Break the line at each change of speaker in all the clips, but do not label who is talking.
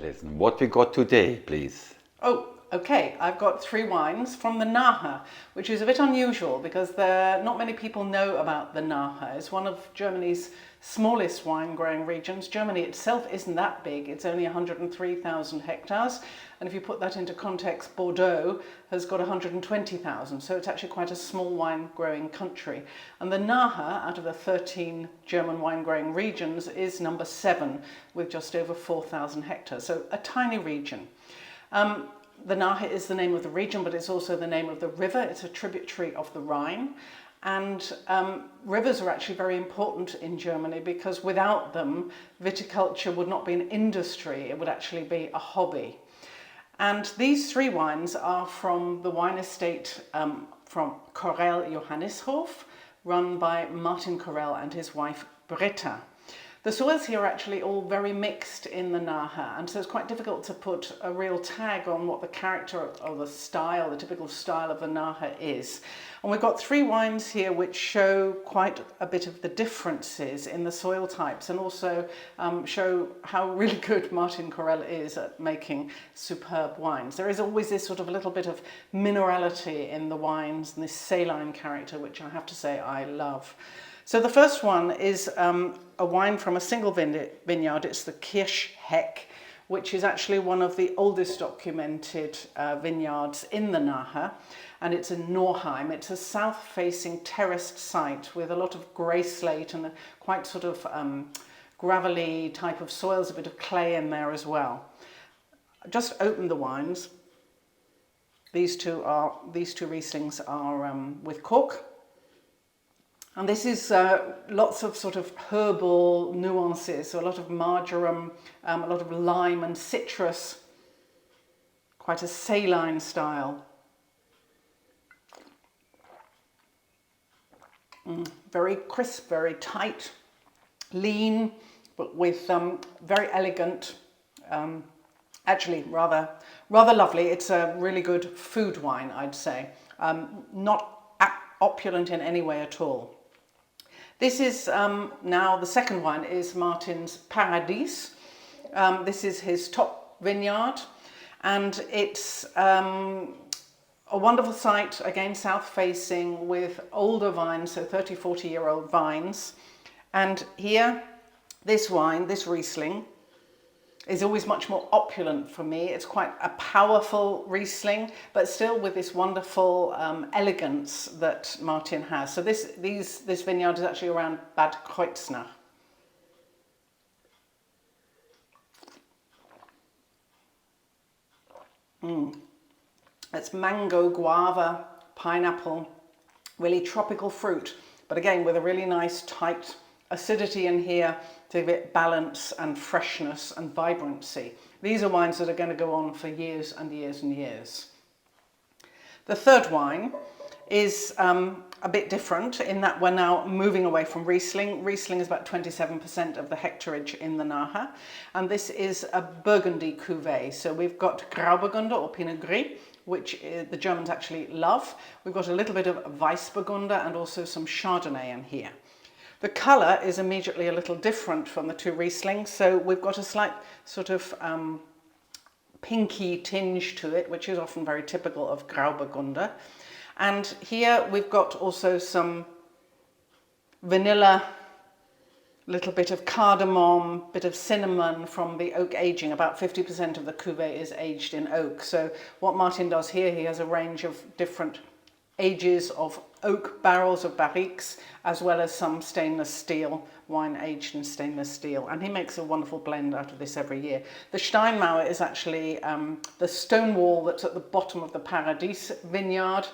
Alison. What we got today, please?
Oh, okay. I've got 3 wines from the Nahe, which is a bit unusual because not many people know about the Nahe. It's one of Germany's smallest wine growing regions. Germany itself isn't that big. It's only 103,000 hectares. And if you put that into context, Bordeaux has got 120,000. So it's actually quite a small wine growing country. And the Nahe, out of the 13 German wine growing regions, is number 7 with just over 4,000 hectares. So a tiny region. The Nahe is the name of the region, but it's also the name of the river. It's a tributary of the Rhine. And rivers are actually very important in Germany because without them, viticulture would not be an industry, it would actually be a hobby. And these 3 wines are from the wine estate from Correll Johannishof, run by Martin Correll and his wife Britta. The soils here are actually all very mixed in the Nahe, and so it's quite difficult to put a real tag on what the character or the style, the typical style of the Nahe is. And we've got 3 wines here which show quite a bit of the differences in the soil types and also show how really good Martin Correll is at making superb wines. There is always this sort of a little bit of minerality in the wines and this saline character, which I have to say I love. So the first one is a wine from a single vineyard. It's the Kirschheck, which is actually one of the oldest documented vineyards in the Nahe, and it's in Norheim. It's a south-facing terraced site with a lot of grey slate and a quite sort of gravelly type of soils, a bit of clay in there as well. Just open the wines. These two Rieslings are with cork. And this is lots of sort of herbal nuances, so a lot of marjoram, a lot of lime and citrus, quite a saline style. Very crisp, very tight, lean, but with very elegant, actually rather lovely. It's a really good food wine, I'd say. Not opulent in any way at all. This is now the second wine is Martin's Paradies. This is his top vineyard, and it's a wonderful site, again south-facing, with older vines, so 30, 40-year-old vines. And here, this wine, this Riesling, is always much more opulent for me. It's quite a powerful Riesling, but still with this wonderful elegance that Martin has. So this vineyard is actually around Bad Kreuznach. It's mango, guava, pineapple, really tropical fruit, but again with a really nice tight acidity in here to give it balance and freshness and vibrancy. These are wines that are going to go on for years and years and years. The third wine is a bit different in that we're now moving away from Riesling. Riesling is about 27% of the hectarage in the Nahe, and this is a Burgundy cuvée. So we've got Grauburgunder or Pinot Gris, which the Germans actually love. We've got a little bit of Weissburgunder and also some Chardonnay in here. The colour is immediately a little different from the 2 Rieslings, so we've got a slight sort of pinky tinge to it, which is often very typical of Grauburgunder. And here we've got also some vanilla, little bit of cardamom, bit of cinnamon from the oak aging. About 50% of the cuvée is aged in oak. So what Martin does here, he has a range of different ages of oak barrels of barriques, as well as some stainless steel, wine aged in stainless steel. And he makes a wonderful blend out of this every year. The Steinmauer is actually the stone wall that's at the bottom of the Paradies vineyard,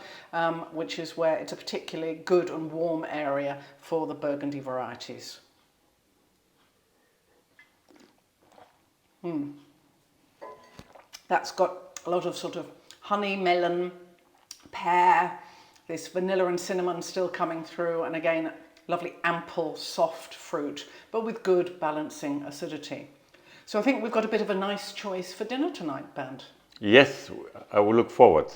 which is where it's a particularly good and warm area for the Burgundy varieties. That's got a lot of sort of honey, melon, pear, this vanilla and cinnamon still coming through, and again, lovely ample soft fruit, but with good balancing acidity. So I think we've got a bit of a nice choice for dinner tonight, Bernd.
Yes, I will look forward.